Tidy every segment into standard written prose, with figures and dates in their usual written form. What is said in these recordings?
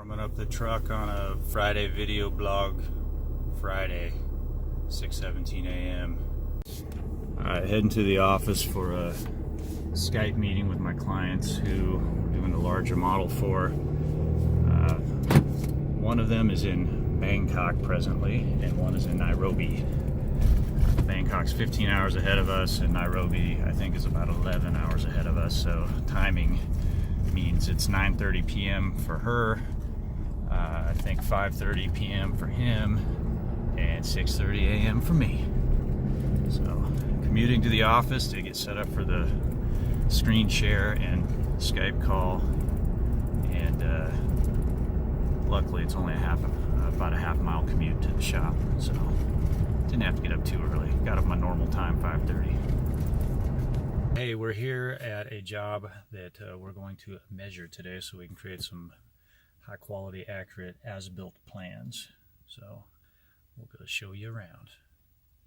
Warming up the truck on a Friday video blog. Friday, 6:17 a.m. Alright, heading to the office for a Skype meeting with my clients who we're doing a larger model for. One of them is in Bangkok presently, and one is in Nairobi. Bangkok's 15 hours ahead of us, and Nairobi, I think, is about 11 hours ahead of us, so timing means it's 9:30 p.m. for her, I think 5:30 p.m. for him, and 6:30 a.m. for me. So, commuting to the office to get set up for the screen share and Skype call, and luckily it's only about a half mile commute to the shop, so didn't have to get up too early. Got up my normal time, 5:30. Hey, we're here at a job that we're going to measure today so we can create some high quality, accurate, as-built plans. So we'll go show you around.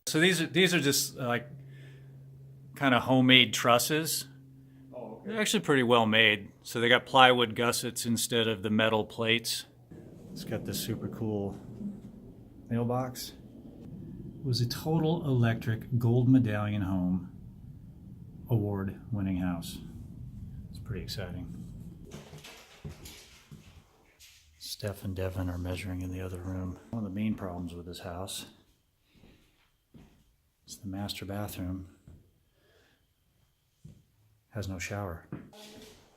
So these are just like kind of homemade trusses. Oh, okay. They're actually pretty well made. So they got plywood gussets instead of the metal plates. It's got this super cool mailbox. It was a total electric gold medallion home, award-winning house. It's pretty exciting. Steph and Devin are measuring in the other room. One of the main problems with this house is the master bathroom has no shower.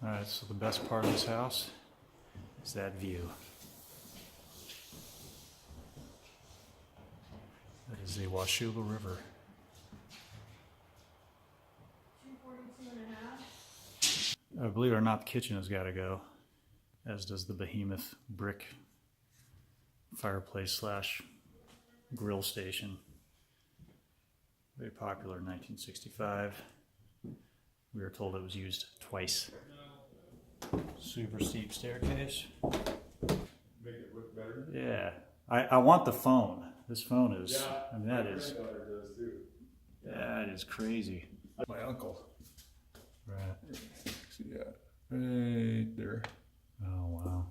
Alright, so the best part of this house is that view. That is the Washougal River. Believe it or not, the kitchen has got to go, as does the behemoth brick fireplace slash grill station. Very popular in 1965. We were told it was used twice. Super steep staircase. Make it look better? Yeah. I want the phone. This phone is, yeah, I mean, that is, granddaughter does too. that is crazy. My uncle. Right. See that? Right there. Oh, wow.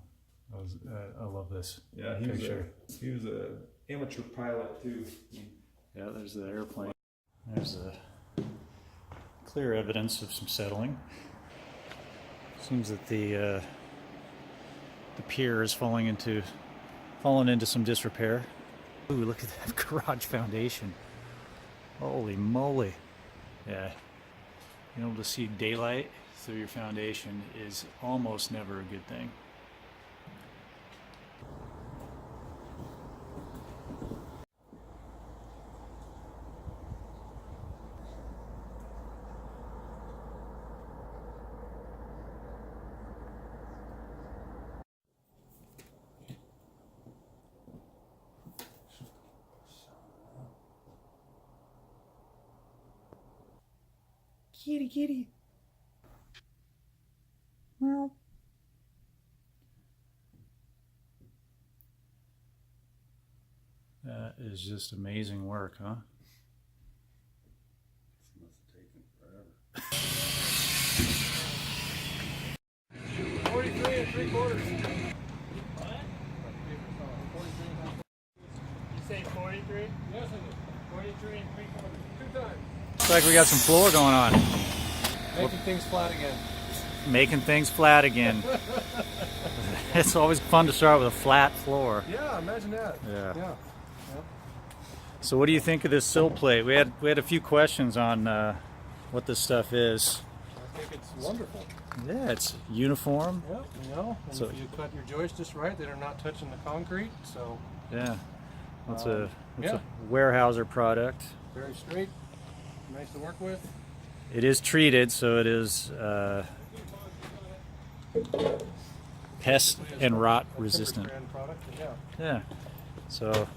I love this Yeah, picture. he was a amateur pilot too. Yeah, there's the airplane. There's the clear evidence of some settling. Seems that the pier is fallen into some disrepair. Ooh, look at that garage foundation. Holy moly. Yeah. Being able to see daylight through your foundation is almost never a good thing. Kitty, kitty. Meow. That is just amazing work, huh? This must have taken forever. 43 3/4. What? You say 43? Yes, I did. 43 3/4. 2 times. Looks like we got some floor going on. Making things flat again. Making things flat again. It's always fun to start with a flat floor. Yeah, imagine that. Yeah. So what do you think of this sill plate? We had a few questions on what this stuff is. I think it's wonderful. Yeah, it's uniform. Yep, you know, and So- if you cut your joists just right, they're not touching the concrete, so Yeah. It's yeah. a Weyerhaeuser product. very straight, nice to work with. It is treated, so it is pest and rot resistant. Brand product, yeah. Yeah. So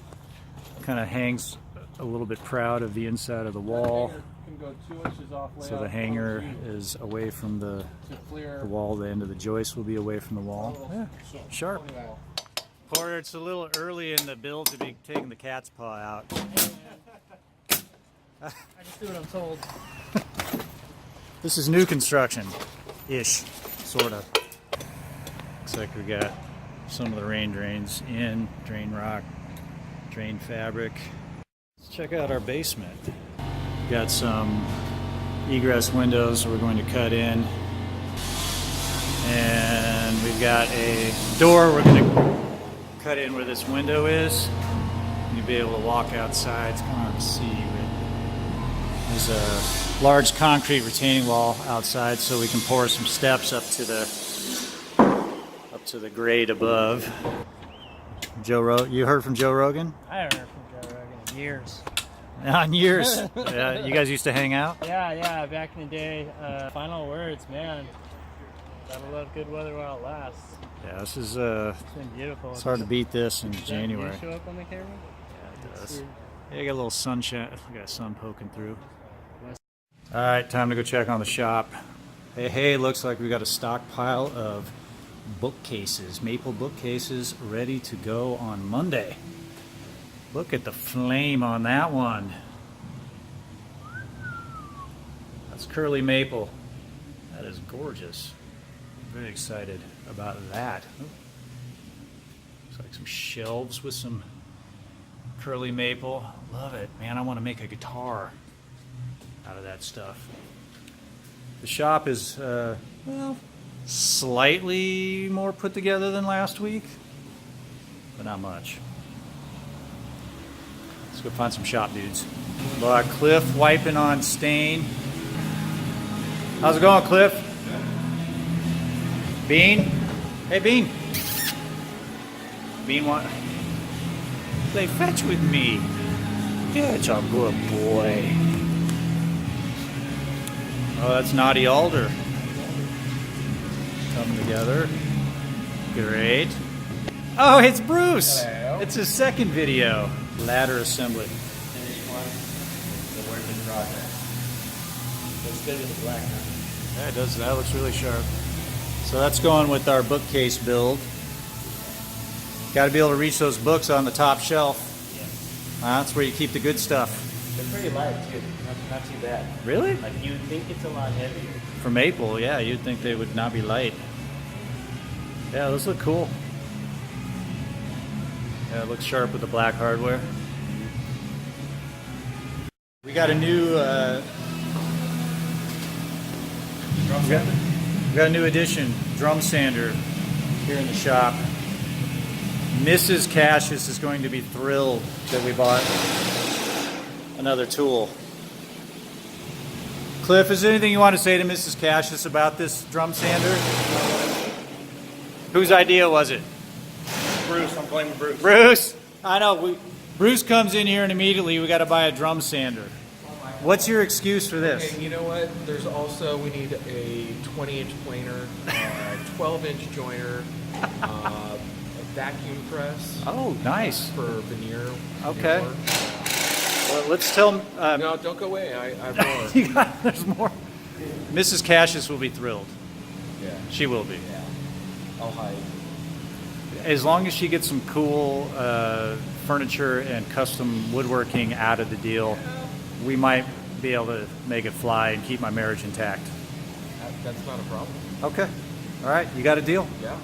kind of hangs a little bit proud of the inside of the wall. That hanger can go 2 inches off layout. So the hanger is away from the to clear wall. The end of the joist will be away from the wall. Yeah. Sharp. wall. Porter, it's a little early in the build to be taking the cat's paw out. I just do what I'm told. This is new construction-ish, sort of. Looks like we got some of the rain drains in, drain rock, drain fabric. Let's check out our basement. Got some egress windows we're going to cut in. And we've got a door we're going to cut in where this window is. You'll be able to walk outside. It's kind of hard to see. There's a large concrete retaining wall outside, so we can pour some steps up to the grade above. You heard from Joe Rogan? I haven't heard from Joe Rogan in years. Not in years. You guys used to hang out? Yeah, back in the day. Final words, man. Gotta love good weather while it lasts. Yeah, this is It's been beautiful. it's hard to beat this in Does that January. view show up on the camera? Yeah, it does. Yeah, you got a little sunshine. We got sun poking through. All right, time to go check on the shop. Hey, looks like we got a stockpile of bookcases, maple bookcases, ready to go on Monday. Look at the flame on that one. That's curly maple. That is gorgeous. Very excited about that. Ooh. Looks like some shelves with some curly maple. Love it, man. I want to make a guitar out of that stuff. The shop is, well, slightly more put together than last week, but not much. Let's go find some shop dudes. Cliff wiping on stain. How's it going, Cliff? Bean? Hey, Bean. Bean, want play fetch with me? Yeah, it's a good boy. Oh, that's Naughty Alder. Coming together. Great. Oh, it's Bruce. Hello. It's his second video. Ladder assembly. Finish one. The work in progress. Looks good with the black. Yeah, it does. That looks really sharp. So that's going with our bookcase build. Got to be able to reach those books on the top shelf. Yeah. That's where you keep the good stuff. They're pretty light too. Not too bad. Really? Like you'd think it's a lot heavier. For maple, yeah, you'd think they would not be light. Yeah, those look cool. Yeah, it looks sharp with the black hardware. We got a new we got a new addition, drum sander, here in the shop. Mrs. Kashas is going to be thrilled that we bought another tool. Cliff, is there anything you want to say to Mrs. Kashas about this drum sander? Whose idea was it? Bruce, I'm blaming Bruce. Bruce? I know. Bruce comes in here and immediately we got to buy a drum sander. What's your excuse for this? Okay, you know what? There's also, we need a 20-inch planer, 12-inch joiner, a vacuum press. Oh, nice. For veneer. Okay. veneer work. Well, let's tell him. No, don't go away. I have more. There's more. Mrs. Kashas will be thrilled. Yeah. She will be. Yeah. I'll hide. As long as she gets some cool furniture and custom woodworking out of the deal, we might be able to make it fly and keep my marriage intact. That's not a problem. Okay. All right. You got a deal? Yeah.